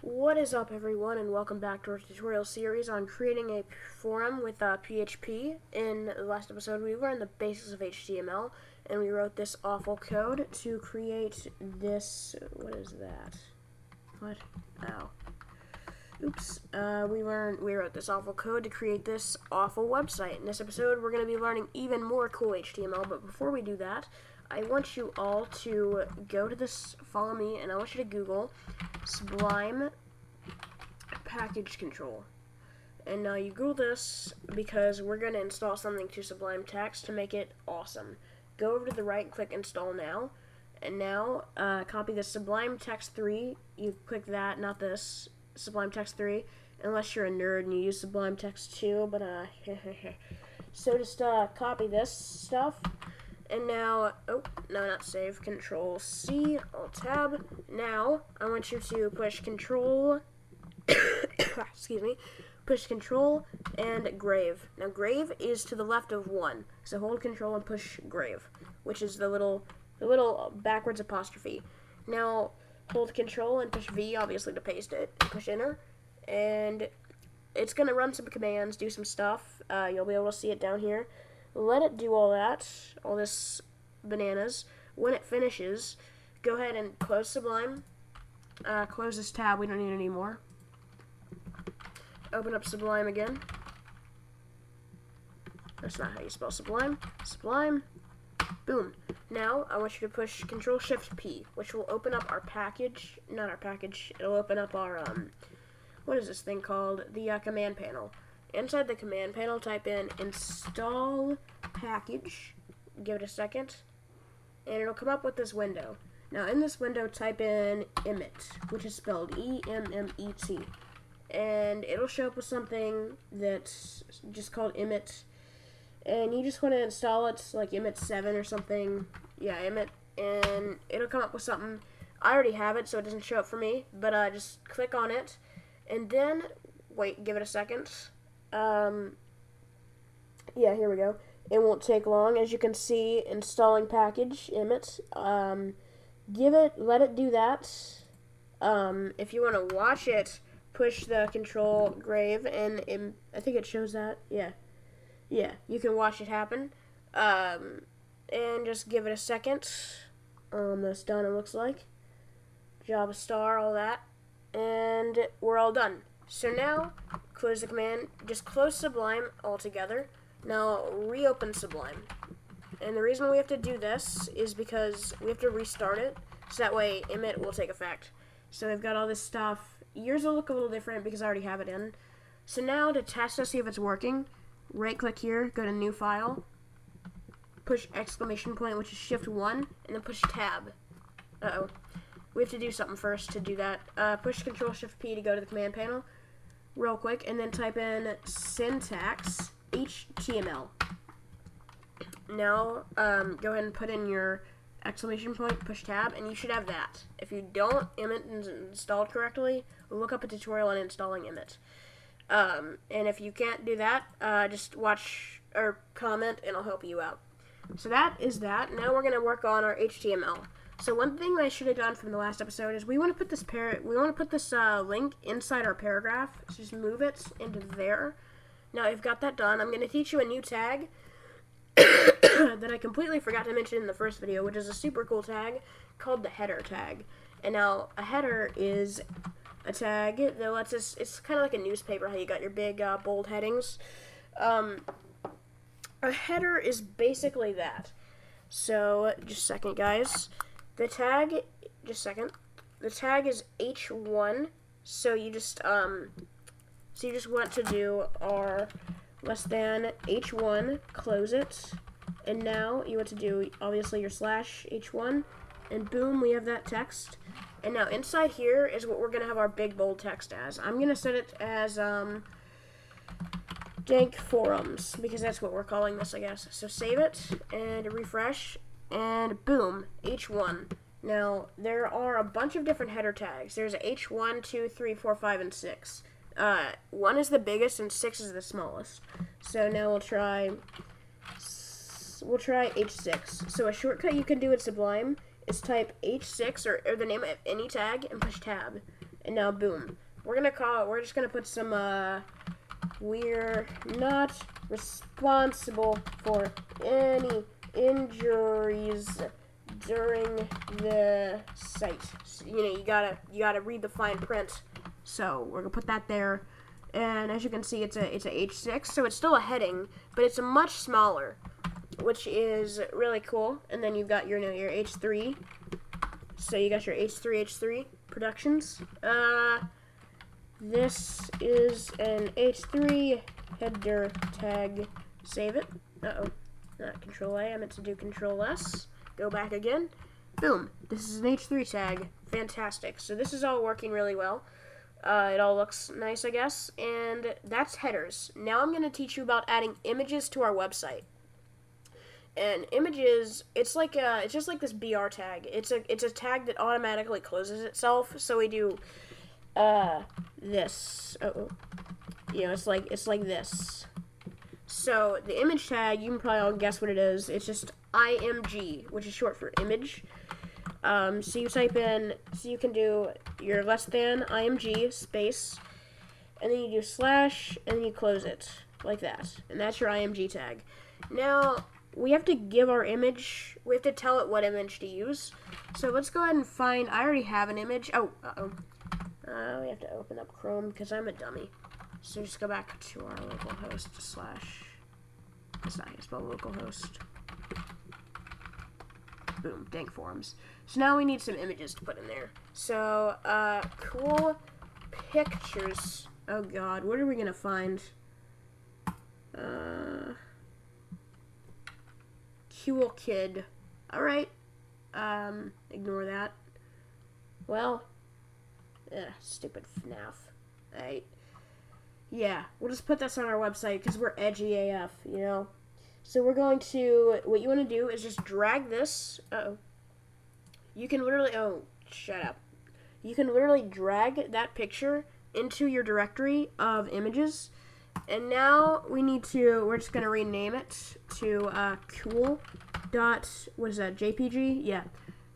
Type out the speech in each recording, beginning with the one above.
What is up, everyone, and welcome back to our tutorial series on creating a forum with PHP. In the last episode, we learned the basics of HTML, and we wrote this awful code to create this. What is that? What? Ow. Oops. We wrote this awful code to create this awful website. In this episode, we're going to be learning even more cool HTML, but before we do that, I want you all to go to this, follow me, and I want you to Google Sublime package control. And now you Google this because we're going to install something to Sublime Text to make it awesome. Go over to the right and click install now. And now copy the Sublime Text 3. You click that, not this, Sublime Text 3, unless you're a nerd and you use Sublime Text 2, but so just copy this stuff. And now, oh, no, not save, Control C, Alt Tab. Now, I want you to push Control, excuse me, push Control and Grave. Now, Grave is to the left of 1, so hold Control and push Grave, which is the little backwards apostrophe. Now, hold Control and push V, obviously, to paste it. Push Enter, and it's going to run some commands, do some stuff. You'll be able to see it down here. Let it do all that, all this bananas. When it finishes, go ahead and close Sublime. Close this tab, we don't need it anymore. Open up Sublime again. That's not how you spell Sublime. Sublime. Boom. Now, I want you to push Control-Shift-P, which will open up our package. Not our package, it'll open up our, what is this thing called? The command panel. Inside the command panel, type in install package, give it a second, and it'll come up with this window. Now, in this window, type in Emmet, which is spelled E-M-M-E-T, and it'll show up with something that's just called Emmet, and you just want to install it, like Emmet 7 or something. Yeah, Emmet, and it'll come up with something. I already have it, so it doesn't show up for me, but just click on it, and then, wait, give it a second. Yeah, here we go. It won't take long. As you can see, installing package, Emmet. Let it do that. If you want to watch it, push the Control Grave, and I think it shows that. Yeah, you can watch it happen. And just give it a second. That's done, it looks like. Java star, all that. And we're all done. So now, close the command, just close Sublime altogether. Now, reopen Sublime. And the reason we have to do this is because we have to restart it, so that way Emmet will take effect. So we've got all this stuff. Yours will look a little different because I already have it in. So now, to test to see if it's working, right-click here, go to New File, push exclamation point, which is Shift-1, and then push Tab. Uh-oh. We have to do something first to do that. Push Control-Shift-P to go to the command panel real quick, and then type in syntax HTML. Now, go ahead and put in your exclamation point, push tab, and you should have that. If you don't, Emmet is installed correctly, look up a tutorial on installing Emmet. And if you can't do that, just watch or comment, and I'll help you out. So that is that. Now we're going to work on our HTML. So one thing I should have done from the last episode is we want to put this link inside our paragraph. So just move it into there. Now I've got that done. I'm going to teach you a new tag that I completely forgot to mention in the first video, which is a super cool tag called the header tag. And now a header is a tag that lets us. It's kind of like a newspaper, how you got your big bold headings. A header is basically that. So just a second, guys. The tag is H1, so you just want to do R less than H1, close it, and now you want to do, obviously, your slash H1, and boom, we have that text. And now inside here is what we're going to have our big bold text as. I'm going to set it as, dank forums, because that's what we're calling this, I guess. So save it, and refresh, and boom, H1. Now, there are a bunch of different header tags. There's H1, 2, 3, 4, 5, and 6. 1 is the biggest, and 6 is the smallest. So now we'll try H6. So a shortcut you can do in Sublime is type H6 or the name of any tag and push tab. And now, boom. We're just gonna put some, we're not responsible for any injuries during the site. So, you know, you gotta read the fine print. So we're gonna put that there. And as you can see, it's a H6, so it's still a heading, but it's a much smaller, which is really cool. And then you've got your H3. So you got your H3 Productions. This is an H3 header tag. Save it. Not Control A. I meant to do Control S. Go back again. Boom. This is an H3 tag. Fantastic. So this is all working really well. It all looks nice, I guess. And that's headers. Now I'm going to teach you about adding images to our website. And images, it's just like this BR tag. It's a tag that automatically closes itself. So we do this. You know, it's like this. So the image tag, you can probably all guess what it is. It's just IMG, which is short for image. So you type in, so you can do your less than IMG space, and then you do slash, and then you close it like that, and that's your IMG tag. Now we have to give our image, we have to tell it what image to use. So let's go ahead and find, I already have an image. We have to open up Chrome because I'm a dummy. So just go back to our localhost slash, that's not how you spell localhost. Boom, dank forums. So now we need some images to put in there. So, cool pictures. Oh god, what are we gonna find? Cool kid. Alright. Ignore that. Well, stupid FNAF. Alright. Yeah, we'll just put this on our website because we're edgy AF, you know? So we're going to, what you want to do is just drag this, you can literally, shut up. You can literally drag that picture into your directory of images, and now we're just going to rename it to, JPG? Yeah.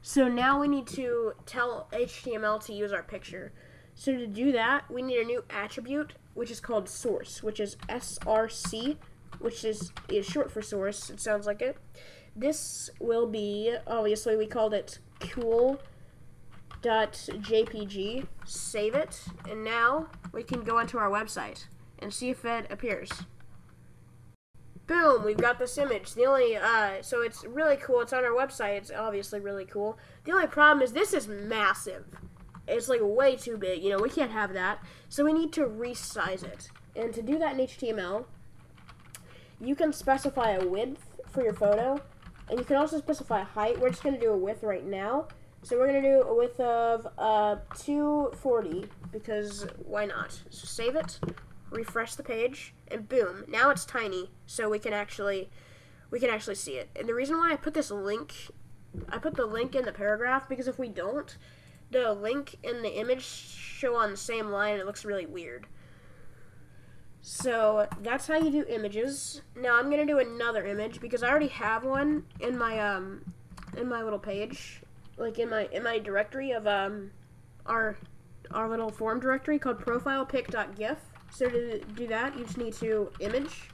So now we need to tell HTML to use our picture. So to do that, we need a new attribute, which is called source, which is SRC, which is short for source. It sounds like it. This will be, obviously we called it cool.jpg. Save it, and now we can go onto our website and see if it appears. Boom, we've got this image. The only, so it's really cool. It's on our website. It's obviously really cool. The only problem is this is massive. It's like way too big. You know, we can't have that. So we need to resize it. And to do that in HTML, you can specify a width for your photo, and you can also specify a height. We're just going to do a width right now. So we're going to do a width of 240, because why not? So save it, refresh the page, and boom, now it's tiny, so we can actually see it. And the reason why I put this link, I put the link in the paragraph, because if we don't, the link and the image show on the same line, and it looks really weird. So that's how you do images. Now I'm gonna do another image because I already have one in my little page, like in my directory of our little form directory called profilepic.gif. So to do that, you just need to image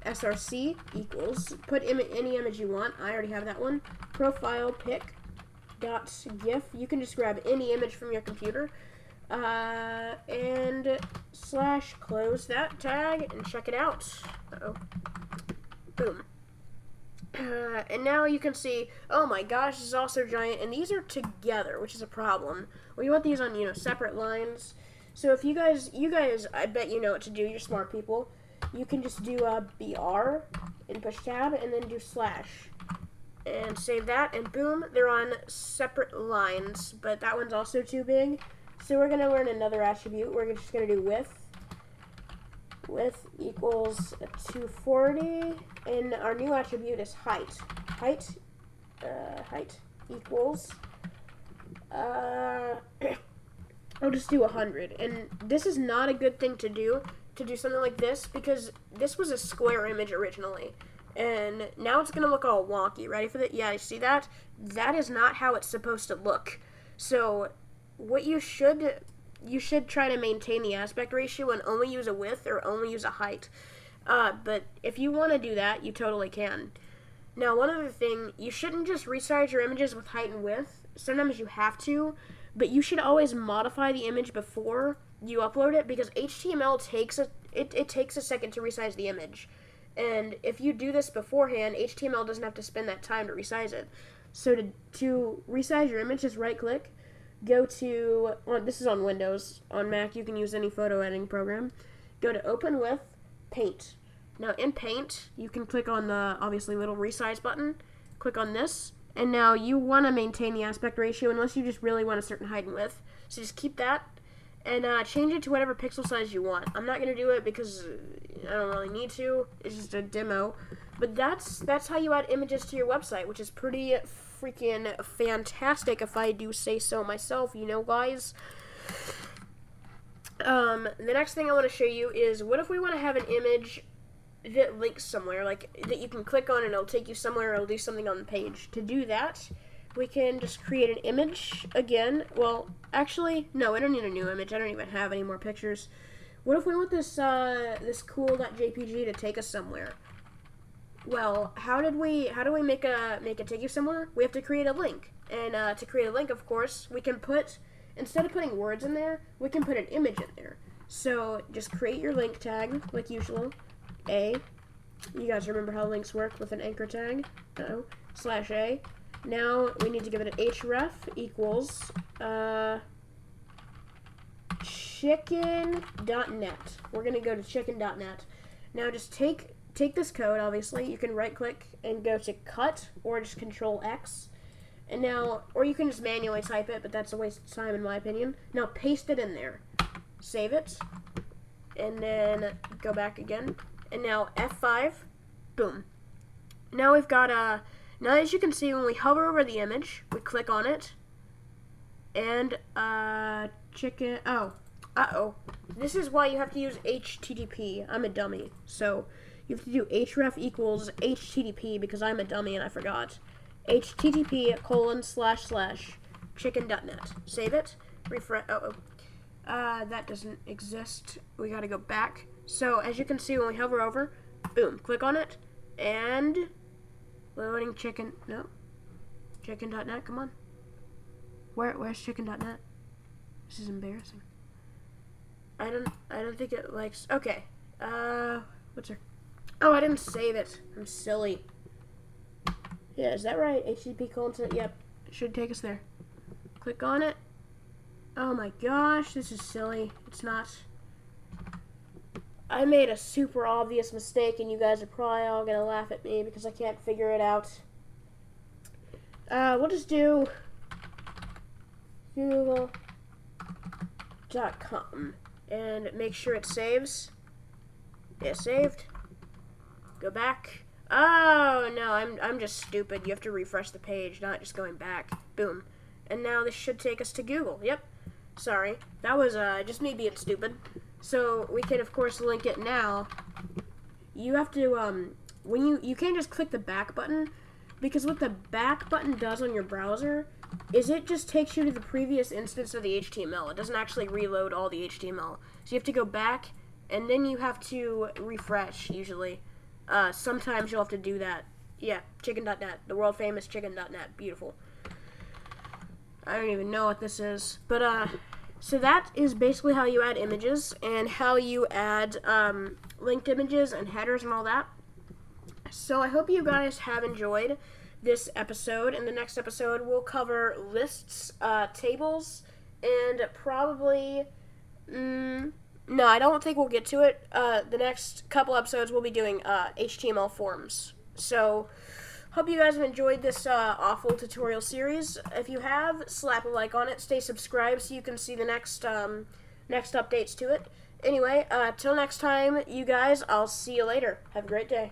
src equals, put any image you want. I already have that one. Profilepic.gif. You can just grab any image from your computer. And slash close that tag and check it out. Boom. And now you can see, oh my gosh, this is also giant, and these are together, which is a problem. We want these on, separate lines. So if you guys, I bet you know what to do, you're smart people. You can just do BR and push tab and then do slash. And save that, and boom, they're on separate lines, but that one's also too big. So we're going to learn another attribute. We're just going to do width. Width equals 240. And our new attribute is height. Height equals, I'll just do 100. And this is not a good thing to do something like this, because this was a square image originally. And now it's going to look all wonky. Ready for that? Yeah, you see that? That is not how it's supposed to look. So what you should you should try to maintain the aspect ratio and only use a width or only use a height. But if you want to do that, you totally can. Now, one other thing, you shouldn't just resize your images with height and width. Sometimes you have to, but you should always modify the image before you upload it, because HTML takes a second to resize the image. And if you do this beforehand, HTML doesn't have to spend that time to resize it. So to resize your image, just right-click, go to, this is on Windows. On Mac, you can use any photo editing program. Go to Open with Paint. Now, in Paint, you can click on the, obviously, little resize button. Click on this. And now you want to maintain the aspect ratio unless you just really want a certain height and width. So just keep that and change it to whatever pixel size you want. I'm not going to do it because I don't really need to. It's just a demo. But that's how you add images to your website, which is pretty freaking fantastic if I do say so myself, you know, guys. The next thing I want to show you is, what if we want to have an image that links somewhere, like that you can click on and it'll take you somewhere or it'll do something on the page. To do that, we can just create an image again. Well, actually, no, I don't need a new image. I don't even have any more pictures. What if we want this this cool.jpg to take us somewhere? Well, how do we make it take you somewhere? We have to create a link. And to create a link, of course, we can put, instead of putting words in there, we can put an image in there. So just create your link tag like usual. A. You guys remember how links work with an anchor tag? /A. Now we need to give it an href equals chicken.net. We're gonna go to chicken.net. Now just take this code. Obviously, you can right click and go to cut, or just Control X. And now, or you can just manually type it, but that's a waste of time in my opinion. Now paste it in there. Save it, and then go back again. And now F5, boom. Now we've got now as you can see, when we hover over the image, we click on it, and this is why you have to use HTTP. I'm a dummy, so you have to do href equals HTTP because I'm a dummy and I forgot. HTTP://chicken.net. Save it, refresh. That doesn't exist. We gotta go back. So, as you can see, when we hover over, boom, click on it, and loading chicken.net, come on. Where's chicken.net? This is embarrassing. I don't think it likes, okay, what's her, oh, I didn't save it, I'm silly. Yeah, is that right? HTTP://, yep, it should take us there. Click on it. Oh my gosh, this is silly, it's not. I made a super obvious mistake, and you guys are probably all going to laugh at me because I can't figure it out. We'll just do Google.com and make sure it saves. Yeah, saved. Go back. Oh, no, I'm just stupid. You have to refresh the page, not just going back. Boom. And now this should take us to Google. Yep. Sorry. That was just me being stupid. So we can, of course, link it now. You have to, when you can't just click the back button, because what the back button does on your browser is it just takes you to the previous instance of the HTML. It doesn't actually reload all the HTML. So you have to go back, and then you have to refresh, usually. Sometimes you'll have to do that. Yeah, chicken.net, the world famous chicken.net. Beautiful. I don't even know what this is, but, so that is basically how you add images and how you add linked images and headers and all that. So I hope you guys have enjoyed this episode. In the next episode, we'll cover lists, tables, and probably, no, I don't think we'll get to it. The next couple episodes, we'll be doing HTML forms. So hope you guys have enjoyed this awful tutorial series. If you have, slap a like on it. Stay subscribed so you can see the next next updates to it. Anyway, till next time, you guys, I'll see you later. Have a great day.